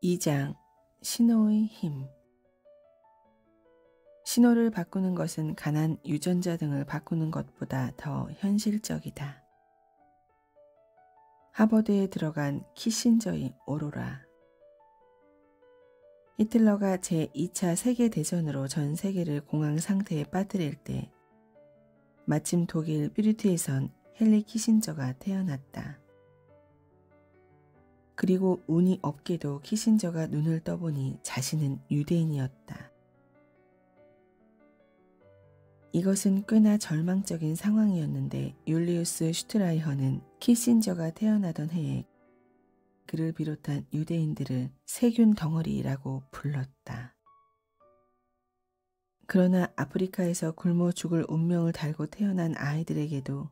2장 신호의 힘. 신호를 바꾸는 것은 가난 유전자 등을 바꾸는 것보다 더 현실적이다. 하버드에 들어간 키신저의 오로라. 히틀러가 제2차 세계대전으로 전 세계를 공황 상태에 빠뜨릴 때 마침 독일 퓨리트에선 헨리 키신저가 태어났다. 그리고 운이 없게도 키신저가 눈을 떠보니 자신은 유대인이었다. 이것은 꽤나 절망적인 상황이었는데 율리우스 슈트라이허는 키신저가 태어나던 해에 그를 비롯한 유대인들을 세균 덩어리라고 불렀다. 그러나 아프리카에서 굶어 죽을 운명을 달고 태어난 아이들에게도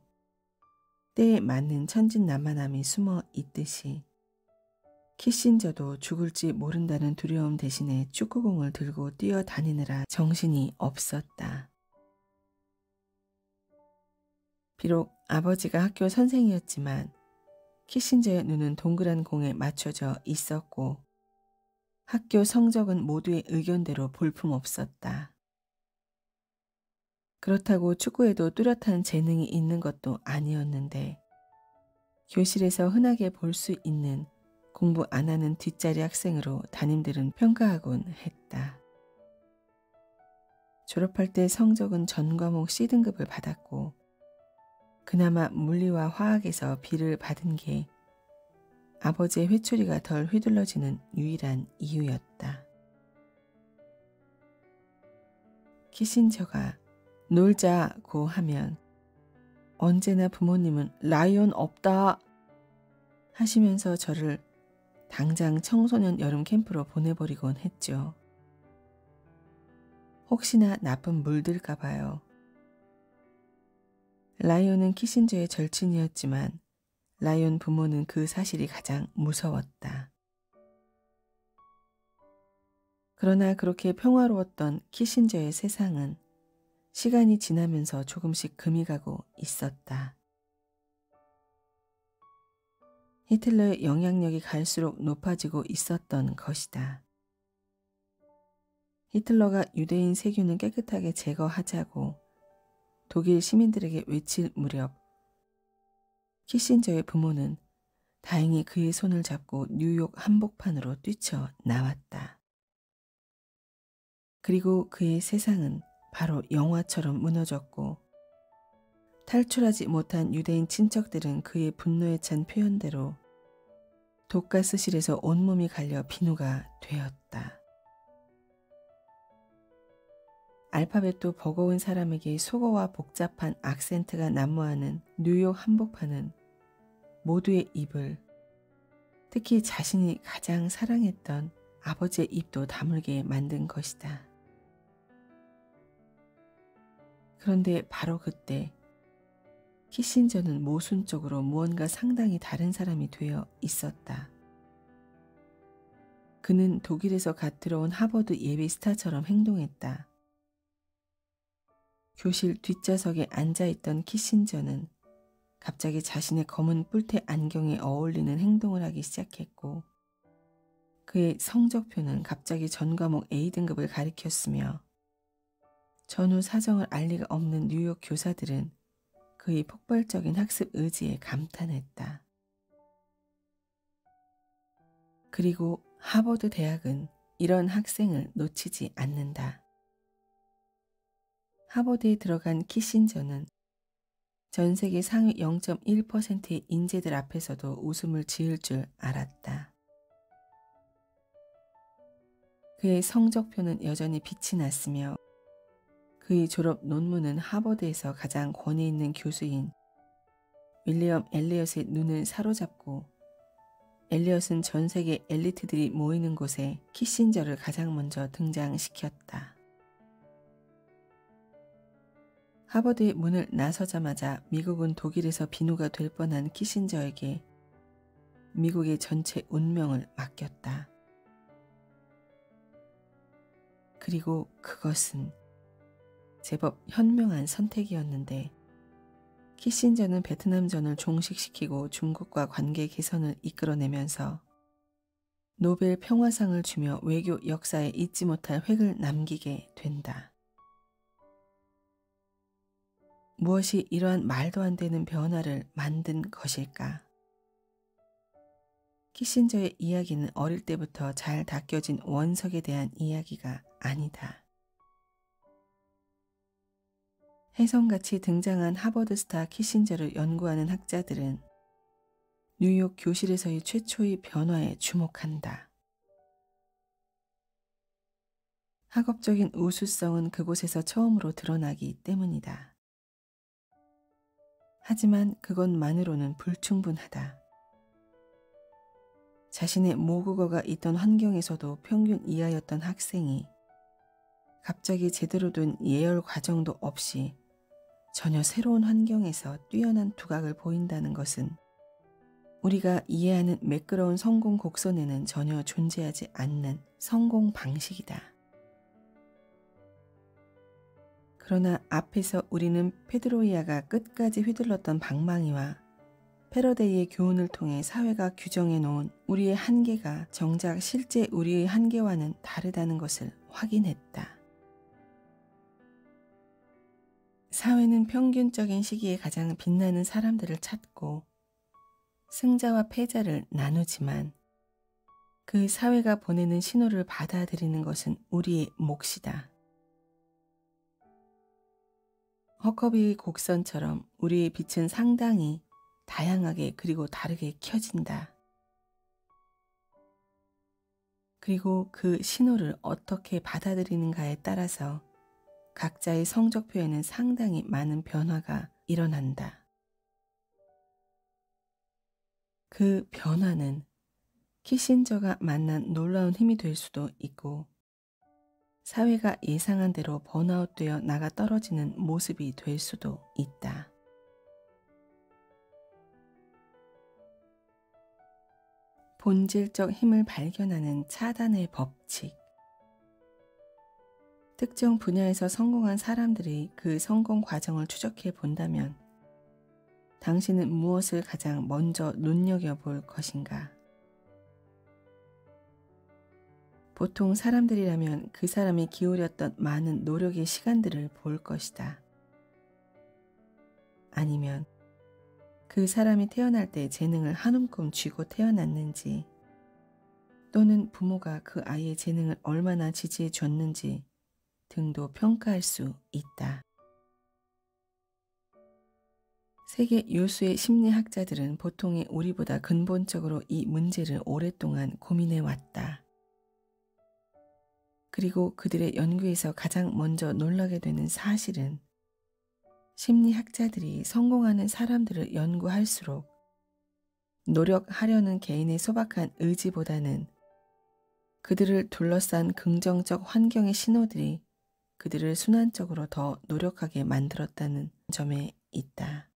때에 맞는 천진난만함이 숨어 있듯이 키신저도 죽을지 모른다는 두려움 대신에 축구공을 들고 뛰어다니느라 정신이 없었다. 비록 아버지가 학교 선생이었지만 키신저의 눈은 동그란 공에 맞춰져 있었고 학교 성적은 모두의 의견대로 볼품없었다. 그렇다고 축구에도 뚜렷한 재능이 있는 것도 아니었는데 교실에서 흔하게 볼 수 있는 공부 안 하는 뒷자리 학생으로 담임들은 평가하곤 했다. 졸업할 때 성적은 전 과목 C등급을 받았고 그나마 물리와 화학에서 B를 받은 게 아버지의 회초리가 덜 휘둘러지는 유일한 이유였다. 키신저가 놀자고 하면 언제나 부모님은 라이온 없다 하시면서 저를 당장 청소년 여름 캠프로 보내버리곤 했죠. 혹시나 나쁜 물들까 봐요. 라이온은 키신저의 절친이었지만 라이온 부모는 그 사실이 가장 무서웠다. 그러나 그렇게 평화로웠던 키신저의 세상은 시간이 지나면서 조금씩 금이 가고 있었다. 히틀러의 영향력이 갈수록 높아지고 있었던 것이다. 히틀러가 유대인 세균을 깨끗하게 제거하자고 독일 시민들에게 외칠 무렵 키신저의 부모는 다행히 그의 손을 잡고 뉴욕 한복판으로 뛰쳐나왔다. 그리고 그의 세상은 바로 영화처럼 무너졌고 탈출하지 못한 유대인 친척들은 그의 분노에 찬 표현대로 독가스실에서 온몸이 갈려 비누가 되었다. 알파벳도 버거운 사람에게 속어와 복잡한 악센트가 난무하는 뉴욕 한복판은 모두의 입을, 특히 자신이 가장 사랑했던 아버지의 입도 다물게 만든 것이다. 그런데 바로 그때 키신저는 모순적으로 무언가 상당히 다른 사람이 되어 있었다. 그는 독일에서 갓 들어온 하버드 예비 스타처럼 행동했다. 교실 뒷좌석에 앉아있던 키신저는 갑자기 자신의 검은 뿔테 안경에 어울리는 행동을 하기 시작했고 그의 성적표는 갑자기 전 과목 A등급을 가리켰으며 전후 사정을 알 리가 없는 뉴욕 교사들은 그의 폭발적인 학습 의지에 감탄했다. 그리고 하버드 대학은 이런 학생을 놓치지 않는다. 하버드에 들어간 키신저는 전 세계 상위 0.1%의 인재들 앞에서도 웃음을 지을 줄 알았다. 그의 성적표는 여전히 빛이 났으며 그의 졸업 논문은 하버드에서 가장 권위 있는 교수인 윌리엄 엘리엇의 눈을 사로잡고 엘리엇은 전 세계 엘리트들이 모이는 곳에 키신저를 가장 먼저 등장시켰다. 하버드의 문을 나서자마자 미국은 독일에서 비누가 될 뻔한 키신저에게 미국의 전체 운명을 맡겼다. 그리고 그것은 제법 현명한 선택이었는데 키신저는 베트남전을 종식시키고 중국과 관계 개선을 이끌어내면서 노벨 평화상을 주며 외교 역사에 잊지 못할 획을 남기게 된다. 무엇이 이러한 말도 안 되는 변화를 만든 것일까? 키신저의 이야기는 어릴 때부터 잘 닦여진 원석에 대한 이야기가 아니다. 혜성같이 등장한 하버드 스타 키신저를 연구하는 학자들은 뉴욕 교실에서의 최초의 변화에 주목한다. 학업적인 우수성은 그곳에서 처음으로 드러나기 때문이다. 하지만 그것만으로는 불충분하다. 자신의 모국어가 있던 환경에서도 평균 이하였던 학생이 갑자기 제대로 된 예열 과정도 없이 전혀 새로운 환경에서 뛰어난 두각을 보인다는 것은 우리가 이해하는 매끄러운 성공 곡선에는 전혀 존재하지 않는 성공 방식이다. 그러나 앞에서 우리는 페드로이아가 끝까지 휘둘렀던 방망이와 패러데이의 교훈을 통해 사회가 규정해 놓은 우리의 한계가 정작 실제 우리의 한계와는 다르다는 것을 확인했다. 사회는 평균적인 시기에 가장 빛나는 사람들을 찾고 승자와 패자를 나누지만 그 사회가 보내는 신호를 받아들이는 것은 우리의 몫이다. 허커비의 곡선처럼 우리의 빛은 상당히 다양하게 그리고 다르게 켜진다. 그리고 그 신호를 어떻게 받아들이는가에 따라서 각자의 성적표에는 상당히 많은 변화가 일어난다. 그 변화는 키신저가 만난 놀라운 힘이 될 수도 있고 사회가 예상한 대로 번아웃되어 나가 떨어지는 모습이 될 수도 있다. 본질적 힘을 발견하는 차단의 법칙. 특정 분야에서 성공한 사람들이 그 성공 과정을 추적해 본다면 당신은 무엇을 가장 먼저 눈여겨볼 것인가? 보통 사람들이라면 그 사람이 기울였던 많은 노력의 시간들을 볼 것이다. 아니면 그 사람이 태어날 때 재능을 한 움큼 쥐고 태어났는지 또는 부모가 그 아이의 재능을 얼마나 지지해 줬는지 등도 평가할 수 있다. 세계 요수의 심리학자들은 보통의 우리보다 근본적으로 이 문제를 오랫동안 고민해 왔다. 그리고 그들의 연구에서 가장 먼저 놀라게 되는 사실은 심리학자들이 성공하는 사람들을 연구할수록 노력하려는 개인의 소박한 의지보다는 그들을 둘러싼 긍정적 환경의 신호들이 그들을 순환적으로 더 노력하게 만들었다는 점에 있다.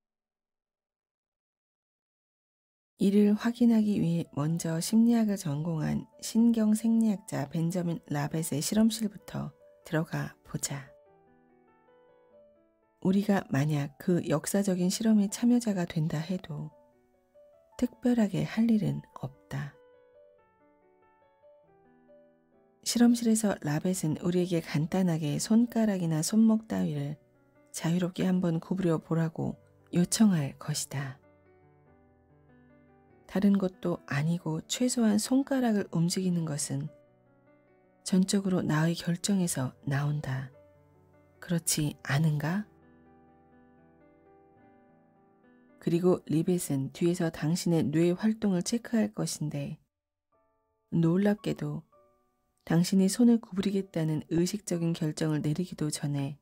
이를 확인하기 위해 먼저 심리학을 전공한 신경생리학자 벤저민 라벳의 실험실부터 들어가 보자. 우리가 만약 그 역사적인 실험의 참여자가 된다 해도 특별하게 할 일은 없다. 실험실에서 라벳은 우리에게 간단하게 손가락이나 손목 따위를 자유롭게 한번 구부려 보라고 요청할 것이다. 다른 것도 아니고 최소한 손가락을 움직이는 것은 전적으로 나의 결정에서 나온다. 그렇지 않은가? 그리고 리벳은 뒤에서 당신의 뇌 활동을 체크할 것인데 놀랍게도 당신이 손을 구부리겠다는 의식적인 결정을 내리기도 전에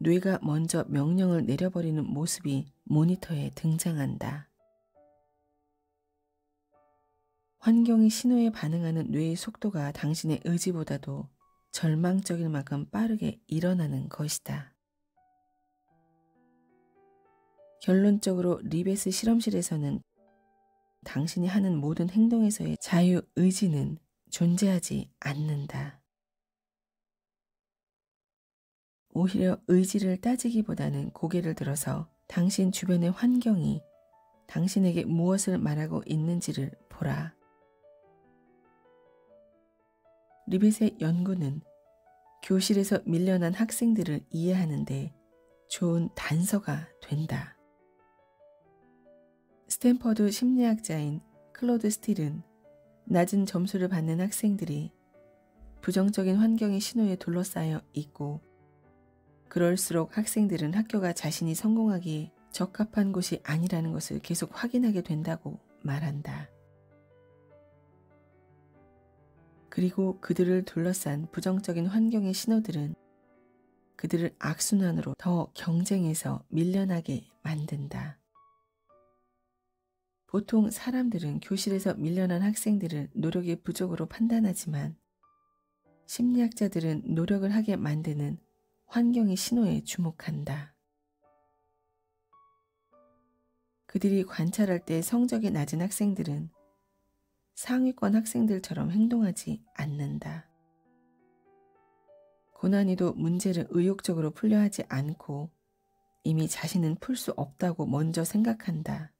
뇌가 먼저 명령을 내려버리는 모습이 모니터에 등장한다. 환경의 신호에 반응하는 뇌의 속도가 당신의 의지보다도 절망적일 만큼 빠르게 일어나는 것이다. 결론적으로 리벳의 실험실에서는 당신이 하는 모든 행동에서의 자유의지는 존재하지 않는다. 오히려 의지를 따지기보다는 고개를 들어서 당신 주변의 환경이 당신에게 무엇을 말하고 있는지를 보라. 리벳의 연구는 교실에서 밀려난 학생들을 이해하는데 좋은 단서가 된다. 스탠퍼드 심리학자인 클로드 스틸은 낮은 점수를 받는 학생들이 부정적인 환경의 신호에 둘러싸여 있고, 그럴수록 학생들은 학교가 자신이 성공하기에 적합한 곳이 아니라는 것을 계속 확인하게 된다고 말한다. 그리고 그들을 둘러싼 부정적인 환경의 신호들은 그들을 악순환으로 더 경쟁에서 밀려나게 만든다. 보통 사람들은 교실에서 밀려난 학생들을 노력의 부족으로 판단하지만, 심리학자들은 노력을 하게 만드는 환경의 신호에 주목한다. 그들이 관찰할 때 성적이 낮은 학생들은 상위권 학생들처럼 행동하지 않는다. 고난이도 문제를 의욕적으로 풀려 하지 않고 이미 자신은 풀 수 없다고 먼저 생각한다.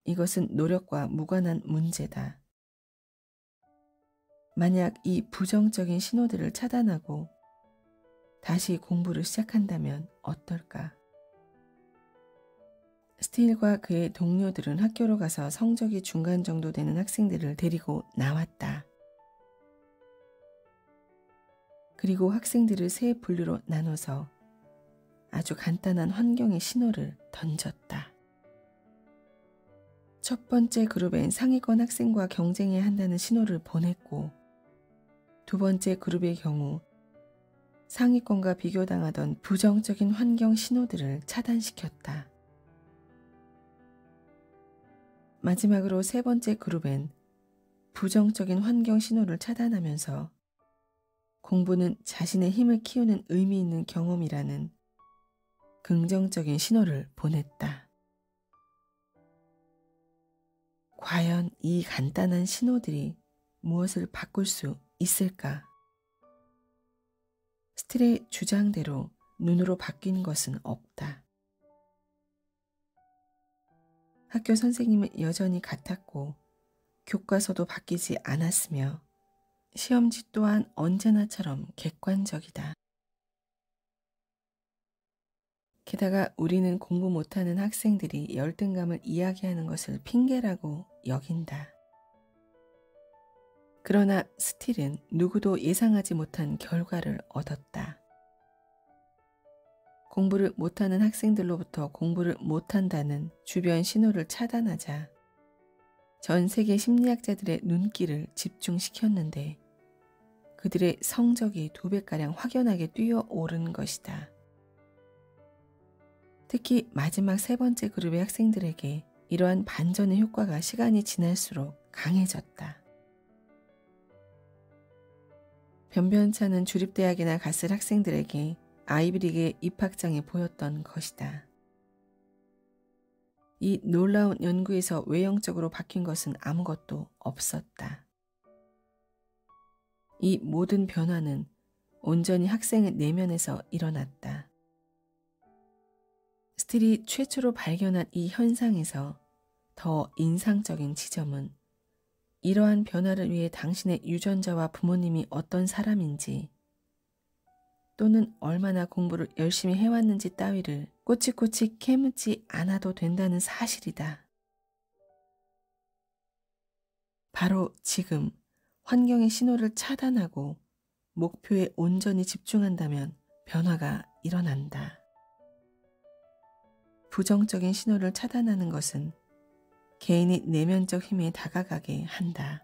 이것은 노력과 무관한 문제다. 만약 이 부정적인 신호들을 차단하고 다시 공부를 시작한다면 어떨까? 스틸과 그의 동료들은 학교로 가서 성적이 중간 정도 되는 학생들을 데리고 나왔다. 그리고 학생들을 세 분류로 나눠서 아주 간단한 환경의 신호를 던졌다. 첫 번째 그룹엔 상위권 학생과 경쟁해야 한다는 신호를 보냈고, 두 번째 그룹의 경우 상위권과 비교당하던 부정적인 환경 신호들을 차단시켰다. 마지막으로 세 번째 그룹엔 부정적인 환경 신호를 차단하면서 공부는 자신의 힘을 키우는 의미 있는 경험이라는 긍정적인 신호를 보냈다. 과연 이 간단한 신호들이 무엇을 바꿀 수 있을까? 스틸의 주장대로 눈으로 바뀐 것은 없다. 학교 선생님은 여전히 같았고 교과서도 바뀌지 않았으며 시험지 또한 언제나처럼 객관적이다. 게다가 우리는 공부 못하는 학생들이 열등감을 이야기하는 것을 핑계라고 여긴다. 그러나 스틸은 누구도 예상하지 못한 결과를 얻었다. 공부를 못하는 학생들로부터 공부를 못한다는 주변 신호를 차단하자 전 세계 심리학자들의 눈길을 집중시켰는데 그들의 성적이 2배가량 확연하게 뛰어오른 것이다. 특히 마지막 세 번째 그룹의 학생들에게 이러한 반전의 효과가 시간이 지날수록 강해졌다. 변변찮은 주립대학이나 갔을 학생들에게 아이비리그의 입학장이 보였던 것이다. 이 놀라운 연구에서 외형적으로 바뀐 것은 아무것도 없었다. 이 모든 변화는 온전히 학생의 내면에서 일어났다. 스틸이 최초로 발견한 이 현상에서 더 인상적인 지점은 이러한 변화를 위해 당신의 유전자와 부모님이 어떤 사람인지 또는 얼마나 공부를 열심히 해왔는지 따위를 꼬치꼬치 캐묻지 않아도 된다는 사실이다. 바로 지금 환경의 신호를 차단하고 목표에 온전히 집중한다면 변화가 일어난다. 부정적인 신호를 차단하는 것은 개인이 내면적 힘에 다가가게 한다.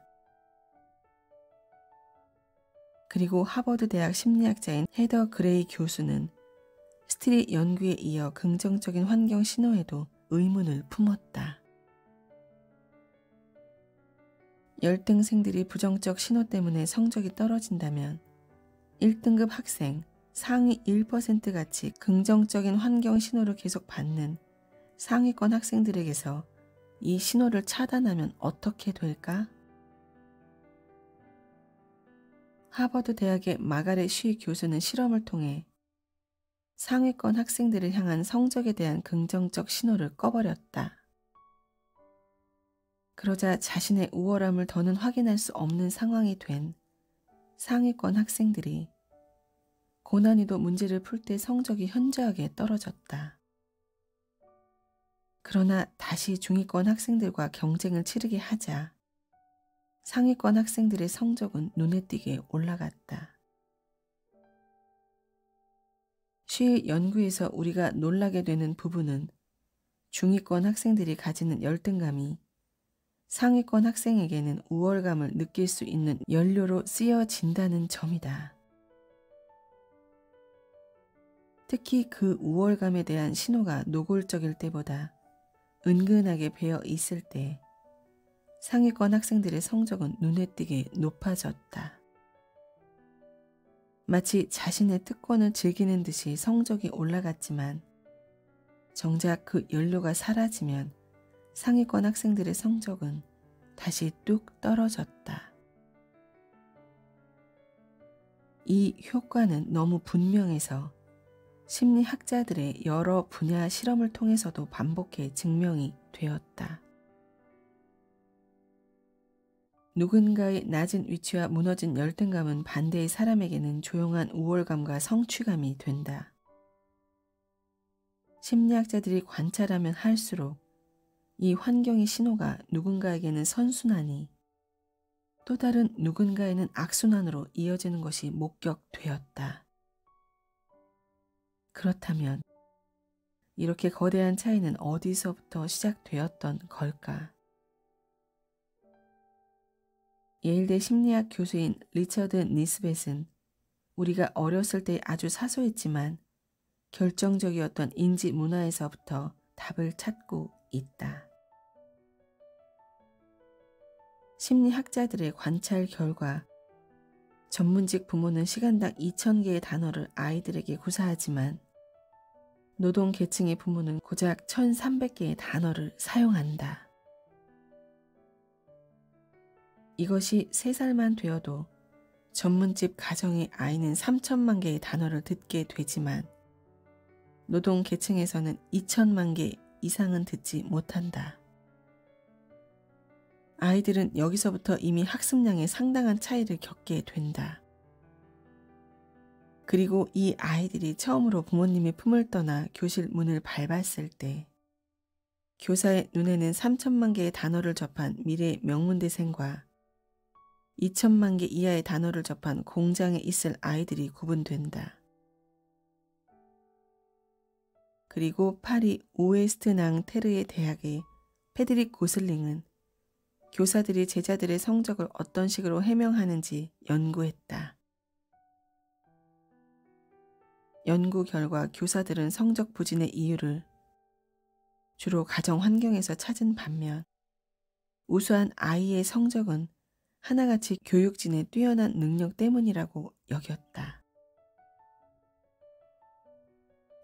그리고 하버드 대학 심리학자인 헤더 그레이 교수는 스틸의 연구에 이어 긍정적인 환경 신호에도 의문을 품었다. 열등생들이 부정적 신호 때문에 성적이 떨어진다면 1등급 학생 상위 1% 같이 긍정적인 환경 신호를 계속 받는 상위권 학생들에게서 이 신호를 차단하면 어떻게 될까? 하버드 대학의 마가렛 쉬 교수는 실험을 통해 상위권 학생들을 향한 성적에 대한 긍정적 신호를 꺼버렸다. 그러자 자신의 우월함을 더는 확인할 수 없는 상황이 된 상위권 학생들이 고난이도 문제를 풀 때 성적이 현저하게 떨어졌다. 그러나 다시 중위권 학생들과 경쟁을 치르게 하자 상위권 학생들의 성적은 눈에 띄게 올라갔다. 쉬 연구에서 우리가 놀라게 되는 부분은 중위권 학생들이 가지는 열등감이 상위권 학생에게는 우월감을 느낄 수 있는 연료로 쓰여진다는 점이다. 특히 그 우월감에 대한 신호가 노골적일 때보다 은근하게 배어 있을 때 상위권 학생들의 성적은 눈에 띄게 높아졌다. 마치 자신의 특권을 즐기는 듯이 성적이 올라갔지만 정작 그 연료가 사라지면 상위권 학생들의 성적은 다시 뚝 떨어졌다. 이 효과는 너무 분명해서 심리학자들의 여러 분야 실험을 통해서도 반복해 증명이 되었다. 누군가의 낮은 위치와 무너진 열등감은 반대의 사람에게는 조용한 우월감과 성취감이 된다. 심리학자들이 관찰하면 할수록 이 환경의 신호가 누군가에게는 선순환이 또 다른 누군가에는 악순환으로 이어지는 것이 목격되었다. 그렇다면 이렇게 거대한 차이는 어디서부터 시작되었던 걸까? 예일대 심리학 교수인 리처드 니스벳은 우리가 어렸을 때 아주 사소했지만 결정적이었던 인지 문화에서부터 답을 찾고 있다. 심리학자들의 관찰 결과 전문직 부모는 시간당 2,000개의 단어를 아이들에게 구사하지만 노동 계층의 부모는 고작 1,300개의 단어를 사용한다. 이것이 3살만 되어도 전문집 가정의 아이는 3천만 개의 단어를 듣게 되지만 노동 계층에서는 2천만 개 이상은 듣지 못한다. 아이들은 여기서부터 이미 학습량에 상당한 차이를 겪게 된다. 그리고 이 아이들이 처음으로 부모님의 품을 떠나 교실 문을 밟았을 때 교사의 눈에는 3천만 개의 단어를 접한 미래 명문대생과 2천만 개 이하의 단어를 접한 공장에 있을 아이들이 구분된다. 그리고 파리 오에스트 낭테르의 대학의 패드릭 고슬링은 교사들이 제자들의 성적을 어떤 식으로 해명하는지 연구했다. 연구 결과 교사들은 성적 부진의 이유를 주로 가정 환경에서 찾은 반면 우수한 아이의 성적은 하나같이 교육진의 뛰어난 능력 때문이라고 여겼다.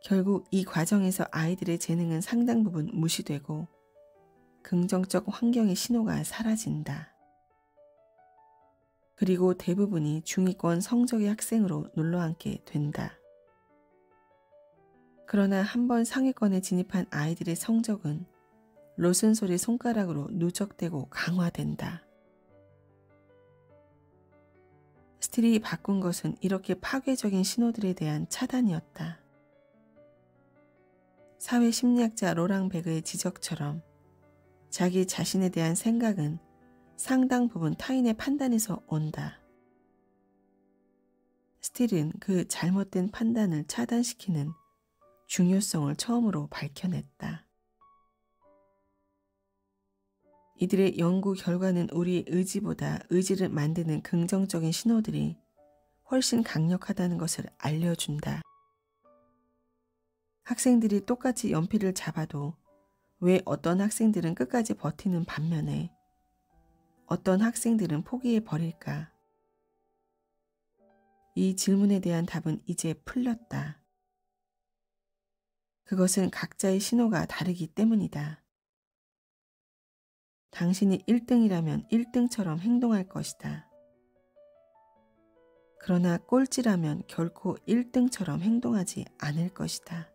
결국 이 과정에서 아이들의 재능은 상당 부분 무시되고 긍정적 환경의 신호가 사라진다. 그리고 대부분이 중위권 성적의 학생으로 눌러앉게 된다. 그러나 한번 상위권에 진입한 아이들의 성적은 로슨솔의 손가락으로 누적되고 강화된다. 스틸이 바꾼 것은 이렇게 파괴적인 신호들에 대한 차단이었다. 사회심리학자 로랑 베그의 지적처럼 자기 자신에 대한 생각은 상당 부분 타인의 판단에서 온다. 스틸은 그 잘못된 판단을 차단시키는 중요성을 처음으로 밝혀냈다. 이들의 연구 결과는 우리의 의지보다 의지를 만드는 긍정적인 신호들이 훨씬 강력하다는 것을 알려준다. 학생들이 똑같이 연필을 잡아도 왜 어떤 학생들은 끝까지 버티는 반면에 어떤 학생들은 포기해버릴까? 이 질문에 대한 답은 이제 풀렸다. 그것은 각자의 신호가 다르기 때문이다. 당신이 1등이라면 1등처럼 행동할 것이다. 그러나 꼴찌라면 결코 1등처럼 행동하지 않을 것이다.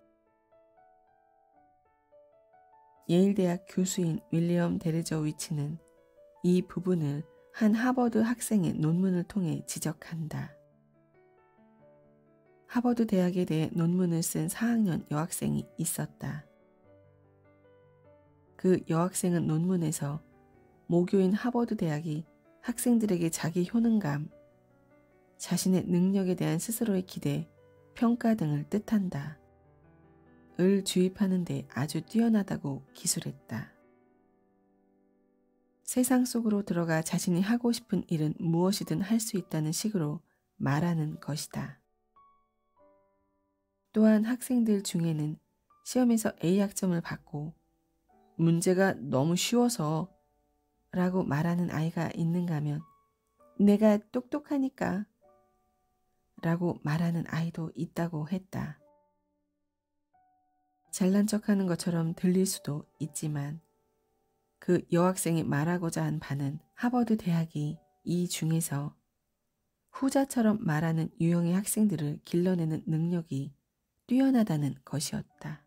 예일대학 교수인 윌리엄 데르저위치는 이 부분을 한 하버드 학생의 논문을 통해 지적한다. 하버드 대학에 대해 논문을 쓴 4학년 여학생이 있었다. 그 여학생은 논문에서 모교인 하버드 대학이 학생들에게 자기 효능감, 자신의 능력에 대한 스스로의 기대, 평가 등을 뜻한다. 을 주입하는 데 아주 뛰어나다고 기술했다. 세상 속으로 들어가 자신이 하고 싶은 일은 무엇이든 할 수 있다는 식으로 말하는 것이다. 또한 학생들 중에는 시험에서 A 학점을 받고 문제가 너무 쉬워서 라고 말하는 아이가 있는가 하면 내가 똑똑하니까 라고 말하는 아이도 있다고 했다. 잘난 척하는 것처럼 들릴 수도 있지만 그 여학생이 말하고자 한 바는 하버드 대학이 이 중에서 후자처럼 말하는 유형의 학생들을 길러내는 능력이 뛰어나다는 것이었다.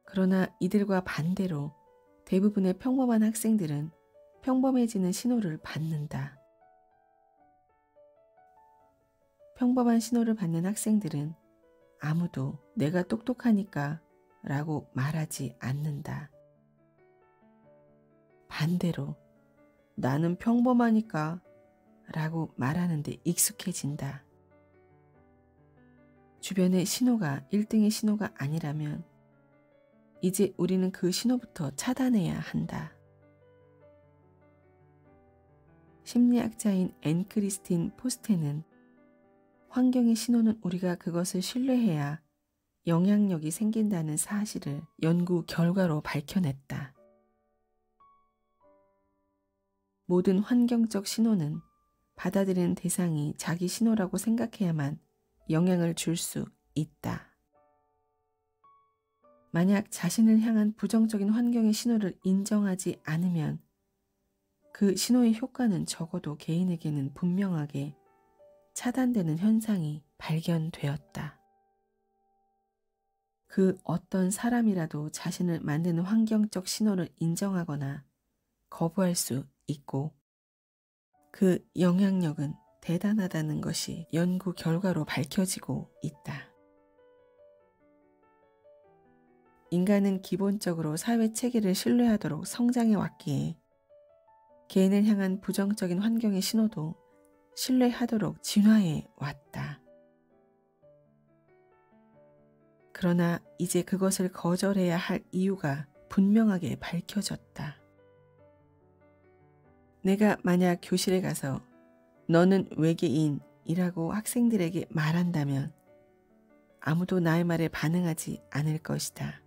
그러나 이들과 반대로 대부분의 평범한 학생들은 평범해지는 신호를 받는다. 평범한 신호를 받는 학생들은 아무도 내가 똑똑하니까 라고 말하지 않는다. 반대로 나는 평범하니까 라고 말하는데 익숙해진다. 주변의 신호가 1등의 신호가 아니라면 이제 우리는 그 신호부터 차단해야 한다. 심리학자인 앤 크리스틴 포스테는 환경의 신호는 우리가 그것을 신뢰해야 영향력이 생긴다는 사실을 연구 결과로 밝혀냈다. 모든 환경적 신호는 받아들이는 대상이 자기 신호라고 생각해야만 영향을 줄 수 있다. 만약 자신을 향한 부정적인 환경의 신호를 인정하지 않으면 그 신호의 효과는 적어도 개인에게는 분명하게 차단되는 현상이 발견되었다. 그 어떤 사람이라도 자신을 만드는 환경적 신호를 인정하거나 거부할 수 있고 그 영향력은 대단하다는 것이 연구 결과로 밝혀지고 있다. 인간은 기본적으로 사회 체계를 신뢰하도록 성장해 왔기에 개인을 향한 부정적인 환경의 신호도 신뢰하도록 진화해 왔다. 그러나 이제 그것을 거절해야 할 이유가 분명하게 밝혀졌다. 내가 만약 교실에 가서 너는 외계인이라고 학생들에게 말한다면 아무도 나의 말에 반응하지 않을 것이다.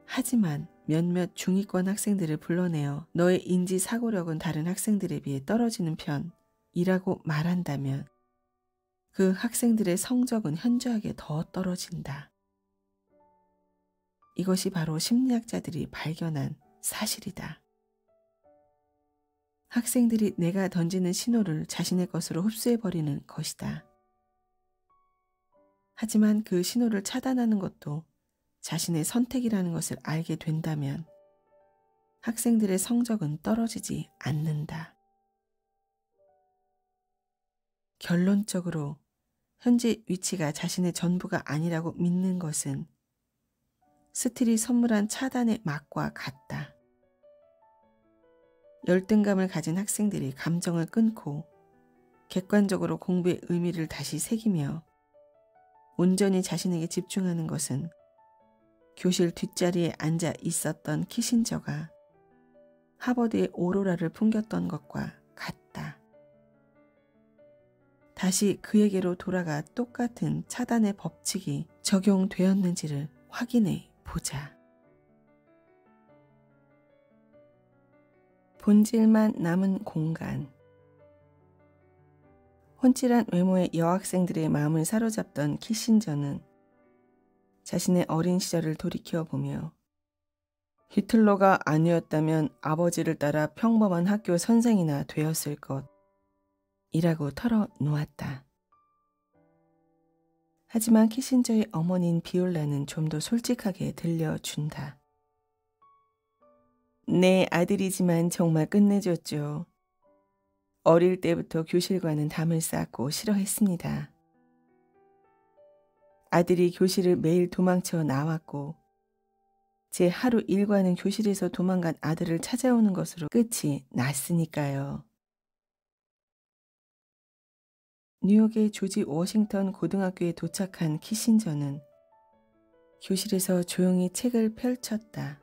하지만 몇몇 중위권 학생들을 불러내어 너의 인지 사고력은 다른 학생들에 비해 떨어지는 편이라고 말한다면 그 학생들의 성적은 현저하게 더 떨어진다. 이것이 바로 심리학자들이 발견한 사실이다. 학생들이 내가 던지는 신호를 자신의 것으로 흡수해버리는 것이다. 하지만 그 신호를 차단하는 것도 자신의 선택이라는 것을 알게 된다면 학생들의 성적은 떨어지지 않는다. 결론적으로 현재 위치가 자신의 전부가 아니라고 믿는 것은 스틸이 선물한 차단의 맛과 같다. 열등감을 가진 학생들이 감정을 끊고 객관적으로 공부의 의미를 다시 새기며 온전히 자신에게 집중하는 것은 교실 뒷자리에 앉아 있었던 키신저가 하버드의 오로라를 풍겼던 것과 같다. 다시 그에게로 돌아가 똑같은 차단의 법칙이 적용되었는지를 확인해 보자. 본질만 남은 공간. 훤칠한 외모의 여학생들의 마음을 사로잡던 키신저는 자신의 어린 시절을 돌이켜보며 히틀러가 아니었다면 아버지를 따라 평범한 학교 선생이나 되었을 것이라고 털어놓았다. 하지만 키신저의 어머니인 비올라는 좀 더 솔직하게 들려준다. 내 아들이지만 정말 끝내줬죠. 어릴 때부터 교실과는 담을 쌓고 싫어했습니다. 아들이 교실을 매일 도망쳐 나왔고 제 하루 일과는 교실에서 도망간 아들을 찾아오는 것으로 끝이 났으니까요. 뉴욕의 조지 워싱턴 고등학교에 도착한 키신저는 교실에서 조용히 책을 펼쳤다.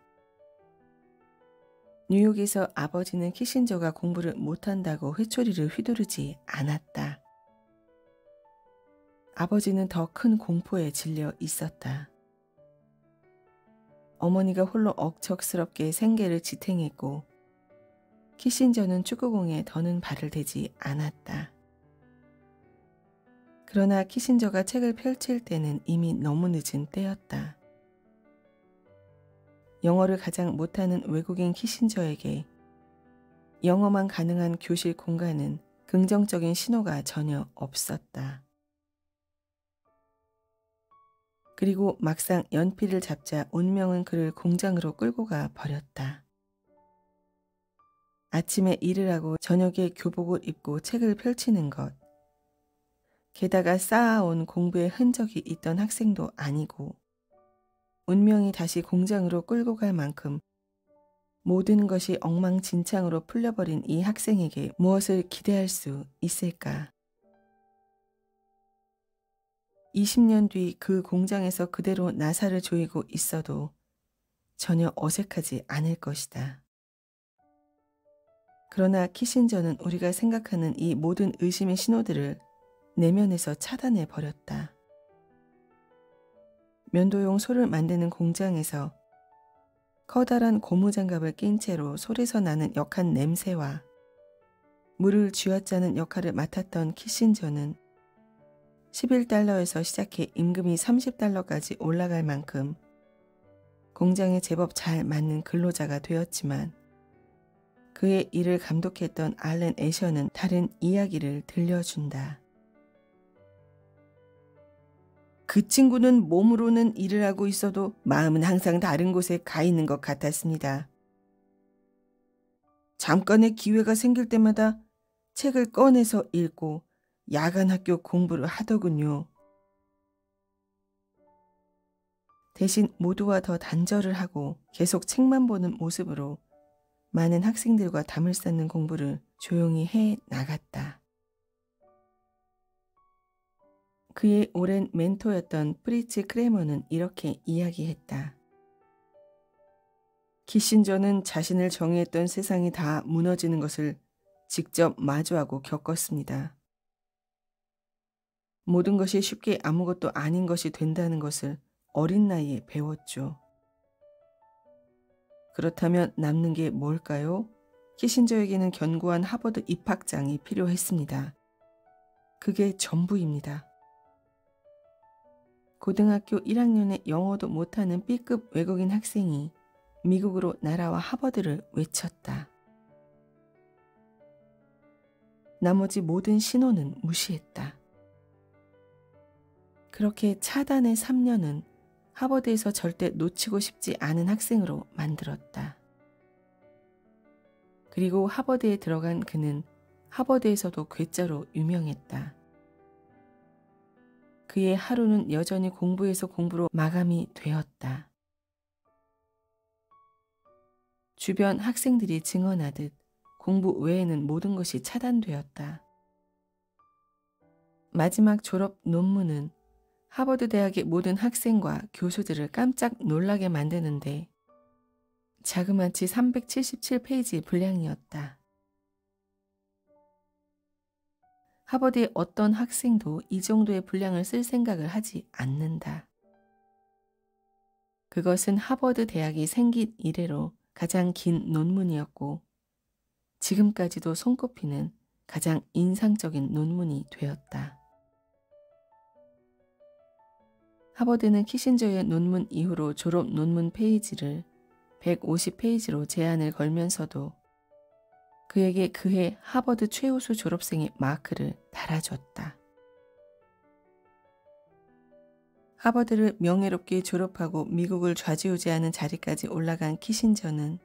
뉴욕에서 아버지는 키신저가 공부를 못한다고 회초리를 휘두르지 않았다. 아버지는 더 큰 공포에 질려 있었다. 어머니가 홀로 억척스럽게 생계를 지탱했고 키신저는 축구공에 더는 발을 대지 않았다. 그러나 키신저가 책을 펼칠 때는 이미 너무 늦은 때였다. 영어를 가장 못하는 외국인 키신저에게 영어만 가능한 교실 공간은 긍정적인 신호가 전혀 없었다. 그리고 막상 연필을 잡자 운명은 그를 공장으로 끌고 가 버렸다. 아침에 일을 하고 저녁에 교복을 입고 책을 펼치는 것. 게다가 쌓아온 공부의 흔적이 있던 학생도 아니고 운명이 다시 공장으로 끌고 갈 만큼 모든 것이 엉망진창으로 풀려버린 이 학생에게 무엇을 기대할 수 있을까? 20년 뒤 그 공장에서 그대로 나사를 조이고 있어도 전혀 어색하지 않을 것이다. 그러나 키신저는 우리가 생각하는 이 모든 의심의 신호들을 내면에서 차단해 버렸다. 면도용 소를 만드는 공장에서 커다란 고무장갑을 낀 채로 솔에서 나는 역한 냄새와 물을 쥐어짜는 역할을 맡았던 키신저는 11달러에서 시작해 임금이 30달러까지 올라갈 만큼 공장에 제법 잘 맞는 근로자가 되었지만 그의 일을 감독했던 알렌 애셔는 다른 이야기를 들려준다. 그 친구는 몸으로는 일을 하고 있어도 마음은 항상 다른 곳에 가 있는 것 같았습니다. 잠깐의 기회가 생길 때마다 책을 꺼내서 읽고 야간 학교 공부를 하더군요. 대신 모두와 더 단절을 하고 계속 책만 보는 모습으로 많은 학생들과 담을 쌓는 공부를 조용히 해 나갔다. 그의 오랜 멘토였던 프리츠 크레머는 이렇게 이야기했다. 키신저는 자신을 정의했던 세상이 다 무너지는 것을 직접 마주하고 겪었습니다. 모든 것이 쉽게 아무것도 아닌 것이 된다는 것을 어린 나이에 배웠죠. 그렇다면 남는 게 뭘까요? 키신저에게는 견고한 하버드 입학장이 필요했습니다. 그게 전부입니다. 고등학교 1학년에 영어도 못하는 B급 외국인 학생이 미국으로 날아와 하버드를 외쳤다. 나머지 모든 신호는 무시했다. 그렇게 차단의 3년은 하버드에서 절대 놓치고 싶지 않은 학생으로 만들었다. 그리고 하버드에 들어간 그는 하버드에서도 괴짜로 유명했다. 그의 하루는 여전히 공부에서 공부로 마감이 되었다. 주변 학생들이 증언하듯 공부 외에는 모든 것이 차단되었다. 마지막 졸업 논문은 하버드 대학의 모든 학생과 교수들을 깜짝 놀라게 만드는데 자그마치 377페이지 분량이었다. 하버드의 어떤 학생도 이 정도의 분량을 쓸 생각을 하지 않는다. 그것은 하버드 대학이 생긴 이래로 가장 긴 논문이었고 지금까지도 손꼽히는 가장 인상적인 논문이 되었다. 하버드는 키신저의 논문 이후로 졸업 논문 페이지를 150페이지로 제한을 걸면서도 그에게 그해 하버드 최우수 졸업생의 마크를 달아줬다. 하버드를 명예롭게 졸업하고 미국을 좌지우지하는 자리까지 올라간 키신저는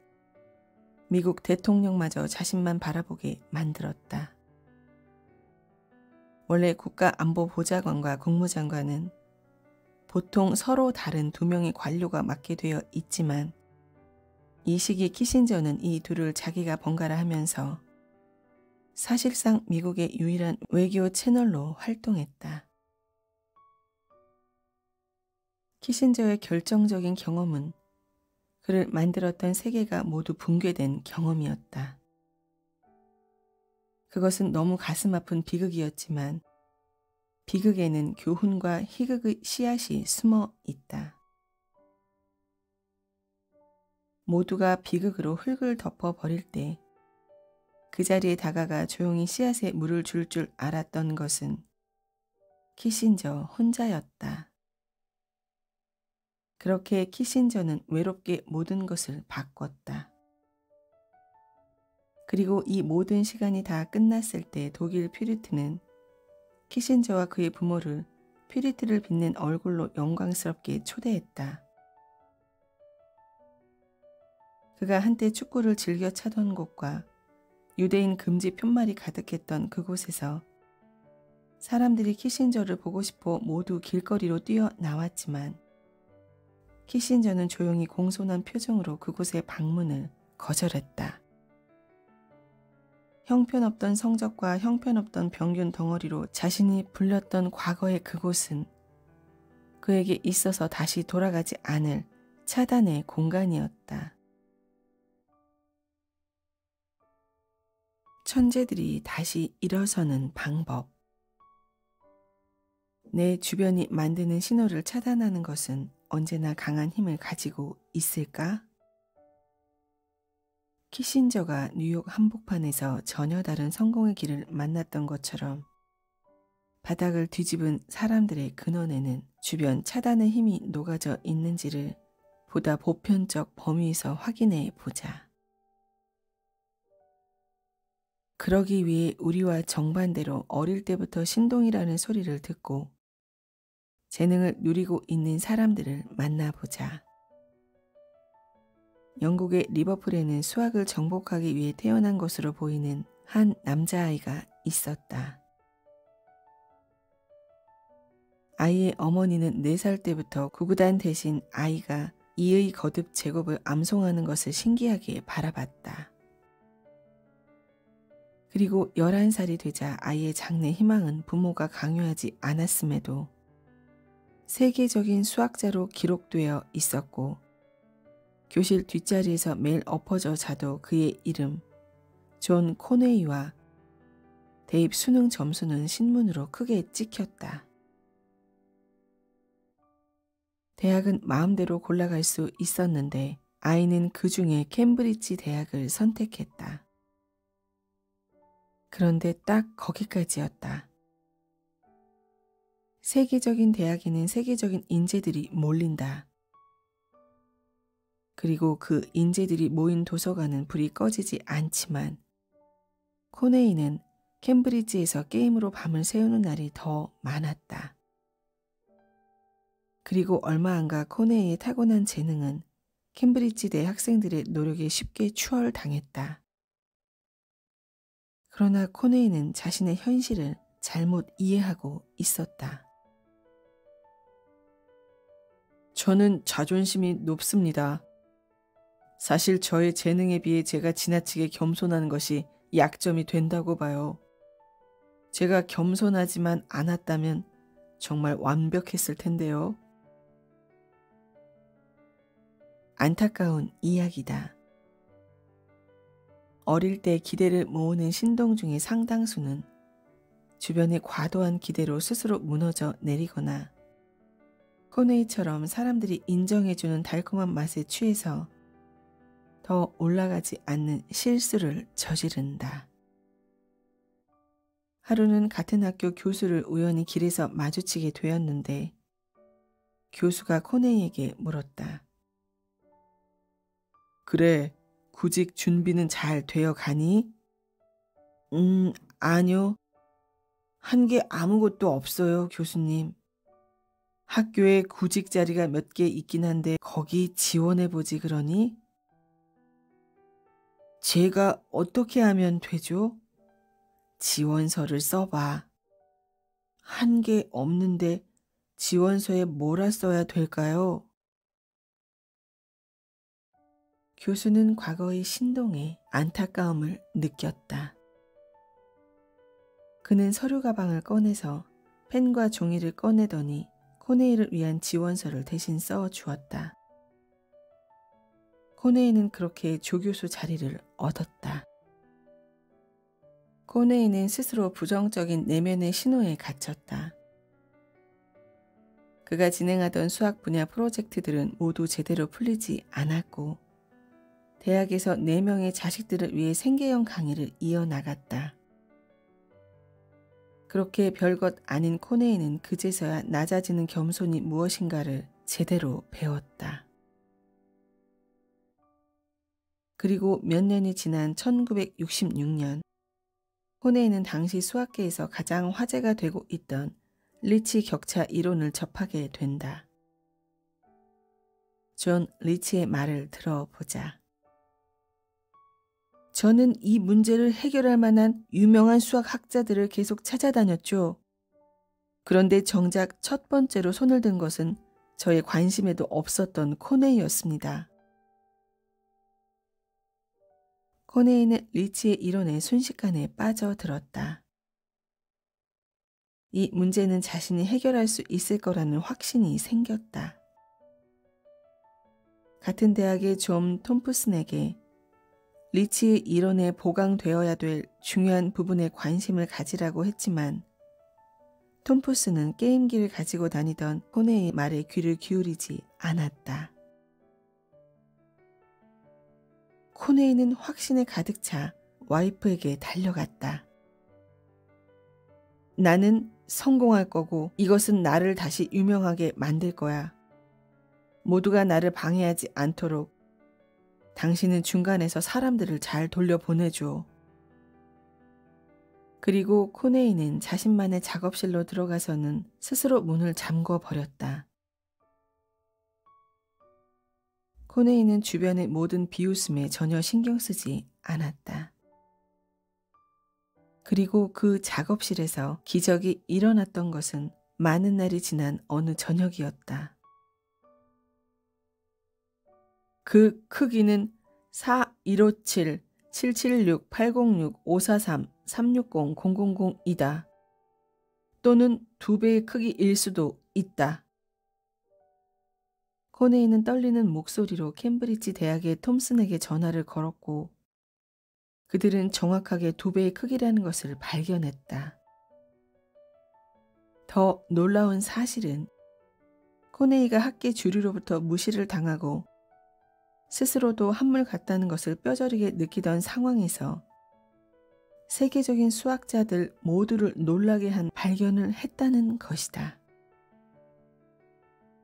미국 대통령마저 자신만 바라보게 만들었다. 원래 국가안보보좌관과 국무장관은 보통 서로 다른 두 명의 관료가 맡게 되어 있지만 이 시기 키신저는 이 둘을 자기가 번갈아 하면서 사실상 미국의 유일한 외교 채널로 활동했다. 키신저의 결정적인 경험은 그를 만들었던 세계가 모두 붕괴된 경험이었다. 그것은 너무 가슴 아픈 비극이었지만 비극에는 교훈과 희극의 씨앗이 숨어 있다. 모두가 비극으로 흙을 덮어버릴 때 그 자리에 다가가 조용히 씨앗에 물을 줄 알았던 것은 키신저 혼자였다. 그렇게 키신저는 외롭게 모든 것을 바꿨다. 그리고 이 모든 시간이 다 끝났을 때 독일 퓨리트는 키신저와 그의 부모를 퓨리트를 빛낸 얼굴로 영광스럽게 초대했다. 그가 한때 축구를 즐겨 차던 곳과 유대인 금지 푯말이 가득했던 그곳에서 사람들이 키신저를 보고 싶어 모두 길거리로 뛰어나왔지만 키신저는 조용히 공손한 표정으로 그곳의 방문을 거절했다. 형편없던 성적과 형편없던 병균 덩어리로 자신이 불렸던 과거의 그곳은 그에게 있어서 다시 돌아가지 않을 차단의 공간이었다. 천재들이 다시 일어서는 방법. 내 주변이 만드는 신호를 차단하는 것은 언제나 강한 힘을 가지고 있을까? 키신저가 뉴욕 한복판에서 전혀 다른 성공의 길을 만났던 것처럼 바닥을 뒤집은 사람들의 근원에는 주변 차단의 힘이 녹아져 있는지를 보다 보편적 범위에서 확인해 보자. 그러기 위해 우리와 정반대로 어릴 때부터 신동이라는 소리를 듣고 재능을 누리고 있는 사람들을 만나보자. 영국의 리버풀에는 수학을 정복하기 위해 태어난 것으로 보이는 한 남자아이가 있었다. 아이의 어머니는 4살 때부터 구구단 대신 아이가 이의 거듭 제곱을 암송하는 것을 신기하게 바라봤다. 그리고 11살이 되자 아이의 장래 희망은 부모가 강요하지 않았음에도 세계적인 수학자로 기록되어 있었고 교실 뒷자리에서 매일 엎어져 자도 그의 이름 존 코네이와 대입 수능 점수는 신문으로 크게 찍혔다. 대학은 마음대로 골라갈 수 있었는데 아이는 그 중에 캠브리지 대학을 선택했다. 그런데 딱 거기까지였다. 세계적인 대학에는 세계적인 인재들이 몰린다. 그리고 그 인재들이 모인 도서관은 불이 꺼지지 않지만 코네이는 캠브리지에서 게임으로 밤을 새우는 날이 더 많았다. 그리고 얼마 안 가 코네이의 타고난 재능은 캠브리지대 학생들의 노력에 쉽게 추월당했다. 그러나 코네이는 자신의 현실을 잘못 이해하고 있었다. 저는 자존심이 높습니다. 사실 저의 재능에 비해 제가 지나치게 겸손한 것이 약점이 된다고 봐요. 제가 겸손하지만 않았다면 정말 완벽했을 텐데요. 안타까운 이야기다. 어릴 때 기대를 모으는 신동 중의 상당수는 주변의 과도한 기대로 스스로 무너져 내리거나 코네이처럼 사람들이 인정해주는 달콤한 맛에 취해서 더 올라가지 않는 실수를 저지른다. 하루는 같은 학교 교수를 우연히 길에서 마주치게 되었는데 교수가 코네이에게 물었다. 그래, 구직 준비는 잘 되어 가니? 아니요. 한 게 아무것도 없어요, 교수님. 학교에 구직 자리가 몇 개 있긴 한데 거기 지원해보지 그러니? 제가 어떻게 하면 되죠? 지원서를 써봐. 한 게 없는데 지원서에 뭐라 써야 될까요? 교수는 과거의 신동에 안타까움을 느꼈다. 그는 서류 가방을 꺼내서 펜과 종이를 꺼내더니 코네이를 위한 지원서를 대신 써 주었다. 코네이는 그렇게 조교수 자리를 얻었다. 코네이는 스스로 부정적인 내면의 신호에 갇혔다. 그가 진행하던 수학 분야 프로젝트들은 모두 제대로 풀리지 않았고 대학에서 4명의 자식들을 위해 생계형 강의를 이어나갔다. 그렇게 별것 아닌 코네이는 그제서야 낮아지는 겸손이 무엇인가를 제대로 배웠다. 그리고 몇 년이 지난 1966년 코네이는 당시 수학계에서 가장 화제가 되고 있던 리치 격차 이론을 접하게 된다. 존 리치의 말을 들어보자. 저는 이 문제를 해결할 만한 유명한 수학학자들을 계속 찾아다녔죠. 그런데 정작 첫 번째로 손을 든 것은 저의 관심에도 없었던 코네이였습니다. 코네이는 리치의 이론에 순식간에 빠져들었다. 이 문제는 자신이 해결할 수 있을 거라는 확신이 생겼다. 같은 대학의 존 톰프슨에게 리치의 이론에 보강되어야 될 중요한 부분에 관심을 가지라고 했지만 톰프슨은 게임기를 가지고 다니던 코네이의 말에 귀를 기울이지 않았다. 코네이는 확신에 가득 차 와이프에게 달려갔다. 나는 성공할 거고 이것은 나를 다시 유명하게 만들 거야. 모두가 나를 방해하지 않도록 당신은 중간에서 사람들을 잘 돌려보내줘. 그리고 코네이는 자신만의 작업실로 들어가서는 스스로 문을 잠궈버렸다. 코네이는 주변의 모든 비웃음에 전혀 신경 쓰지 않았다. 그리고 그 작업실에서 기적이 일어났던 것은 많은 날이 지난 어느 저녁이었다. 그 크기는 4157 776 806 543 360 000이다. 또는 2배의 크기일 수도 있다. 코네이는 떨리는 목소리로 캠브리지 대학의 톰슨에게 전화를 걸었고 그들은 정확하게 2배의 크기라는 것을 발견했다. 더 놀라운 사실은 코네이가 학계 주류로부터 무시를 당하고 스스로도 한물 같다는 것을 뼈저리게 느끼던 상황에서 세계적인 수학자들 모두를 놀라게 한 발견을 했다는 것이다.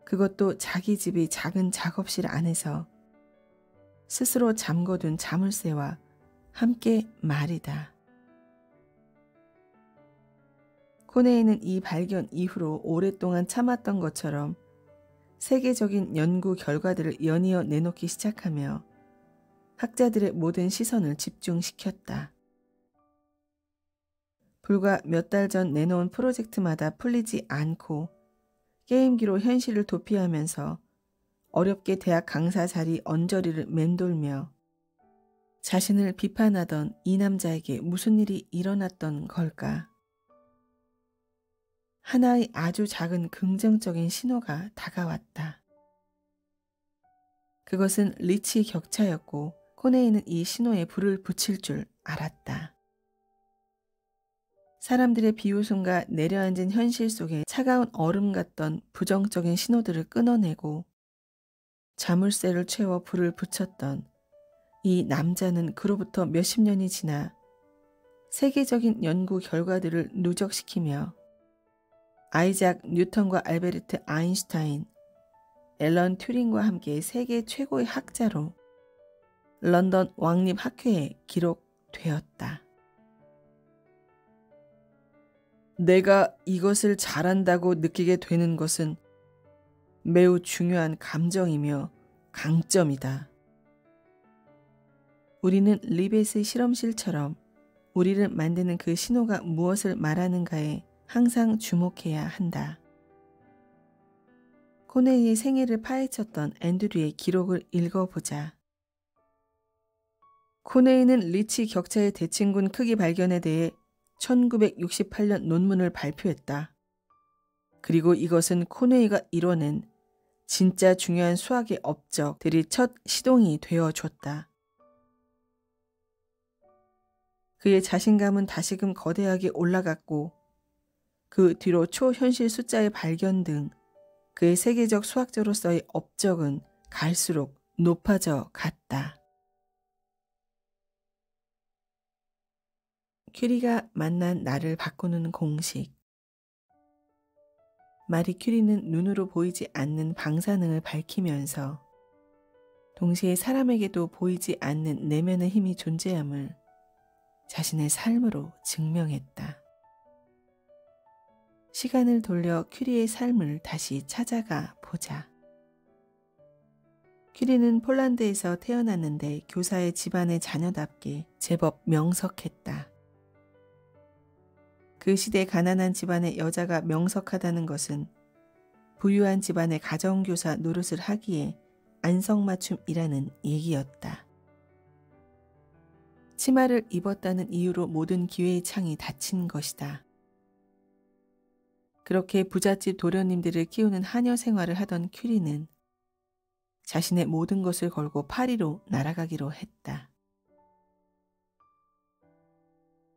그것도 자기 집이 작은 작업실 안에서 스스로 잠궈둔 자물쇠와 함께 말이다. 코네이는 이 발견 이후로 오랫동안 참았던 것처럼 세계적인 연구 결과들을 연이어 내놓기 시작하며 학자들의 모든 시선을 집중시켰다. 불과 몇 달 전 내놓은 프로젝트마다 풀리지 않고 게임기로 현실을 도피하면서 어렵게 대학 강사 자리 언저리를 맴돌며 자신을 비판하던 이 남자에게 무슨 일이 일어났던 걸까? 하나의 아주 작은 긍정적인 신호가 다가왔다. 그것은 리치 격차였고 코네이는 이 신호에 불을 붙일 줄 알았다. 사람들의 비웃음과 내려앉은 현실 속에 차가운 얼음 같던 부정적인 신호들을 끊어내고 자물쇠를 채워 불을 붙였던 이 남자는 그로부터 몇십 년이 지나 세계적인 연구 결과들을 누적시키며 아이작 뉴턴과 알베르트 아인슈타인, 앨런 튜링과 함께 세계 최고의 학자로 런던 왕립학회에 기록되었다. 내가 이것을 잘한다고 느끼게 되는 것은 매우 중요한 감정이며 강점이다. 우리는 리벳의 실험실처럼 우리를 만드는 그 신호가 무엇을 말하는가에 항상 주목해야 한다. 코네이의 생애를 파헤쳤던 앤드류의 기록을 읽어보자. 코네이는 리치 격차의 대칭군 크기 발견에 대해 1968년 논문을 발표했다. 그리고 이것은 코네이가 이뤄낸 진짜 중요한 수학의 업적들이 첫 시동이 되어줬다. 그의 자신감은 다시금 거대하게 올라갔고 그 뒤로 초현실 숫자의 발견 등 그의 세계적 수학자로서의 업적은 갈수록 높아져 갔다. 큐리가 만난 나를 바꾸는 공식. 마리 큐리는 눈으로 보이지 않는 방사능을 밝히면서 동시에 사람에게도 보이지 않는 내면의 힘이 존재함을 자신의 삶으로 증명했다. 시간을 돌려 큐리의 삶을 다시 찾아가 보자. 큐리는 폴란드에서 태어났는데 교사의 집안의 자녀답게 제법 명석했다. 그 시대 가난한 집안의 여자가 명석하다는 것은 부유한 집안의 가정교사 노릇을 하기에 안성맞춤이라는 얘기였다. 치마를 입었다는 이유로 모든 기회의 창이 닫힌 것이다. 그렇게 부잣집 도련님들을 키우는 하녀 생활을 하던 큐리는 자신의 모든 것을 걸고 파리로 날아가기로 했다.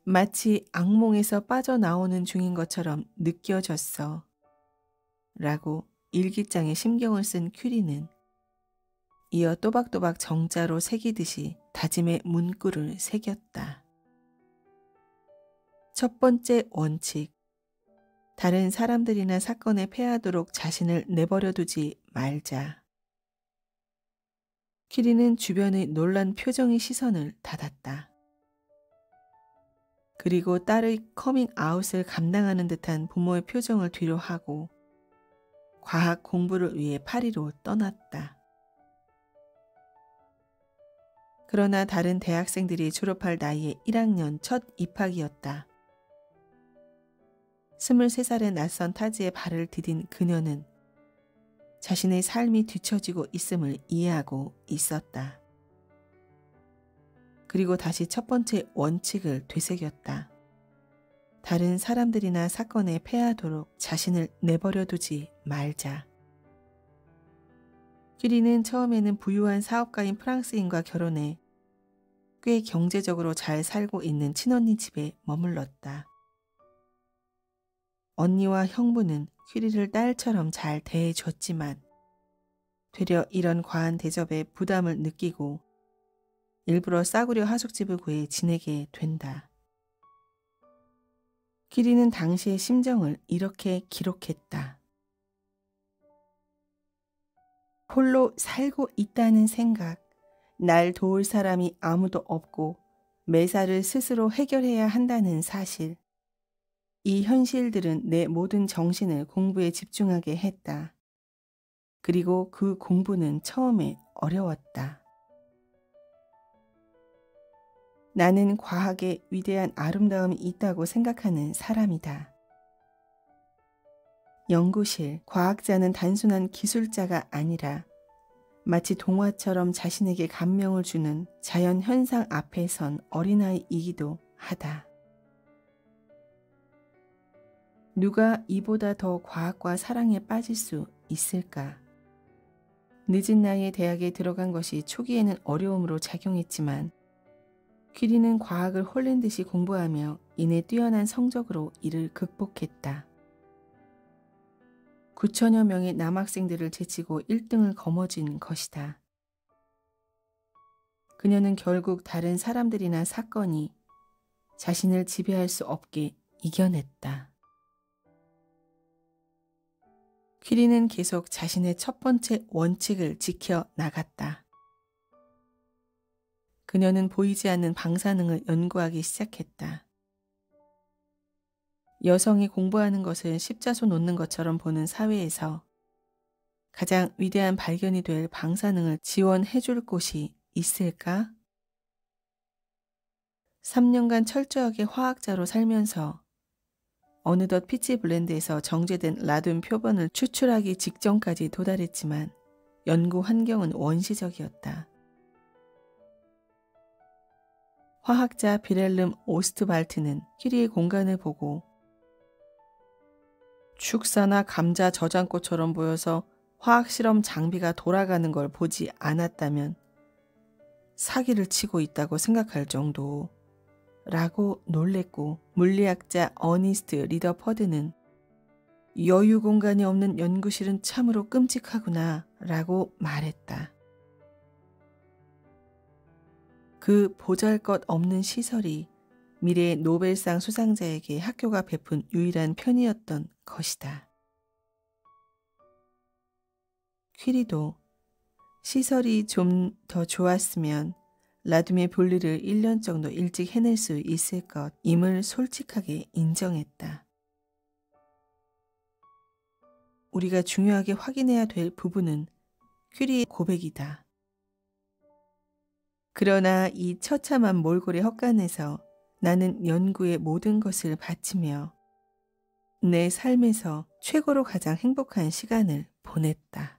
마치 악몽에서 빠져나오는 중인 것처럼 느껴졌어. 라고 일기장에 심경을 쓴 큐리는 이어 또박또박 정자로 새기듯이 다짐의 문구를 새겼다. 첫 번째 원칙. 다른 사람들이나 사건에 패하도록 자신을 내버려 두지 말자. 큐리는 주변의 놀란 표정의 시선을 닫았다. 그리고 딸의 커밍아웃을 감당하는 듯한 부모의 표정을 뒤로 하고 과학 공부를 위해 파리로 떠났다. 그러나 다른 대학생들이 졸업할 나이에 1학년 첫 입학이었다. 23살의 낯선 타지에 발을 디딘 그녀는 자신의 삶이 뒤처지고 있음을 이해하고 있었다. 그리고 다시 첫 번째 원칙을 되새겼다. 다른 사람들이나 사건에 패하도록 자신을 내버려 두지 말자. 큐리는 처음에는 부유한 사업가인 프랑스인과 결혼해 꽤 경제적으로 잘 살고 있는 친언니 집에 머물렀다. 언니와 형부는 큐리를 딸처럼 잘 대해줬지만 되려 이런 과한 대접에 부담을 느끼고 일부러 싸구려 하숙집을 구해 지내게 된다. 큐리는 당시의 심정을 이렇게 기록했다. 홀로 살고 있다는 생각, 날 도울 사람이 아무도 없고 매사를 스스로 해결해야 한다는 사실. 이 현실들은 내 모든 정신을 공부에 집중하게 했다. 그리고 그 공부는 처음에 어려웠다. 나는 과학에 위대한 아름다움이 있다고 생각하는 사람이다. 연구실, 과학자는 단순한 기술자가 아니라 마치 동화처럼 자신에게 감명을 주는 자연 현상 앞에 선 어린아이이기도 하다. 누가 이보다 더 과학과 사랑에 빠질 수 있을까? 늦은 나이에 대학에 들어간 것이 초기에는 어려움으로 작용했지만 큐리는 과학을 홀린 듯이 공부하며 이내 뛰어난 성적으로 이를 극복했다. 9천여 명의 남학생들을 제치고 1등을 거머쥔 것이다. 그녀는 결국 다른 사람들이나 사건이 자신을 지배할 수 없게 이겨냈다. 큐리는 계속 자신의 첫 번째 원칙을 지켜 나갔다. 그녀는 보이지 않는 방사능을 연구하기 시작했다. 여성이 공부하는 것을 십자수 놓는 것처럼 보는 사회에서 가장 위대한 발견이 될 방사능을 지원해 줄 곳이 있을까? 3년간 철저하게 화학자로 살면서 어느덧 피치 블렌드에서 정제된 라듐 표본을 추출하기 직전까지 도달했지만 연구 환경은 원시적이었다. 화학자 비렐름 오스트발트는 큐리의 공간을 보고 축사나 감자 저장고처럼 보여서 화학실험 장비가 돌아가는 걸 보지 않았다면 사기를 치고 있다고 생각할 정도 라고 놀랬고, 물리학자 어니스트 리더퍼드는 여유 공간이 없는 연구실은 참으로 끔찍하구나 라고 말했다. 그 보잘것없는 시설이 미래의 노벨상 수상자에게 학교가 베푼 유일한 편이었던 것이다. 퀴리도 시설이 좀 더 좋았으면 라듐의 분리를 1년 정도 일찍 해낼 수 있을 것임을 솔직하게 인정했다. 우리가 중요하게 확인해야 될 부분은 퀴리의 고백이다. 그러나 이 처참한 몰골의 헛간에서 나는 연구의 모든 것을 바치며 내 삶에서 최고로 가장 행복한 시간을 보냈다.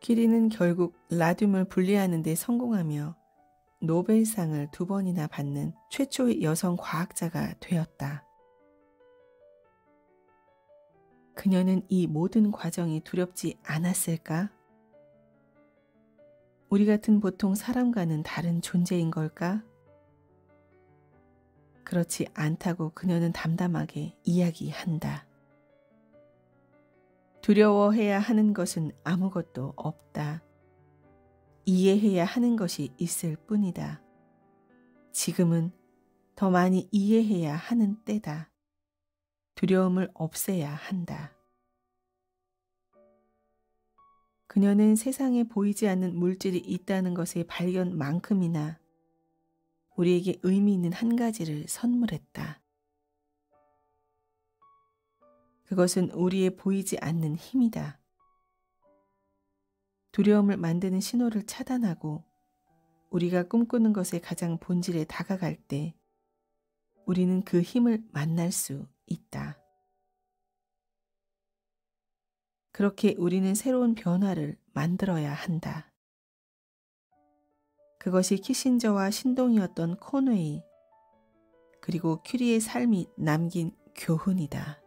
퀴리는 결국 라듐을 분리하는 데 성공하며 노벨상을 2번이나 받는 최초의 여성 과학자가 되었다. 그녀는 이 모든 과정이 두렵지 않았을까? 우리 같은 보통 사람과는 다른 존재인 걸까? 그렇지 않다고 그녀는 담담하게 이야기한다. 두려워해야 하는 것은 아무것도 없다. 이해해야 하는 것이 있을 뿐이다. 지금은 더 많이 이해해야 하는 때다. 두려움을 없애야 한다. 그녀는 세상에 보이지 않는 물질이 있다는 것의 발견만큼이나 우리에게 의미 있는 한 가지를 선물했다. 그것은 우리의 보이지 않는 힘이다. 두려움을 만드는 신호를 차단하고 우리가 꿈꾸는 것의 가장 본질에 다가갈 때 우리는 그 힘을 만날 수 있다. 그렇게 우리는 새로운 변화를 만들어야 한다. 그것이 키신저와 신동이었던 코너웨이, 그리고 큐리의 삶이 남긴 교훈이다.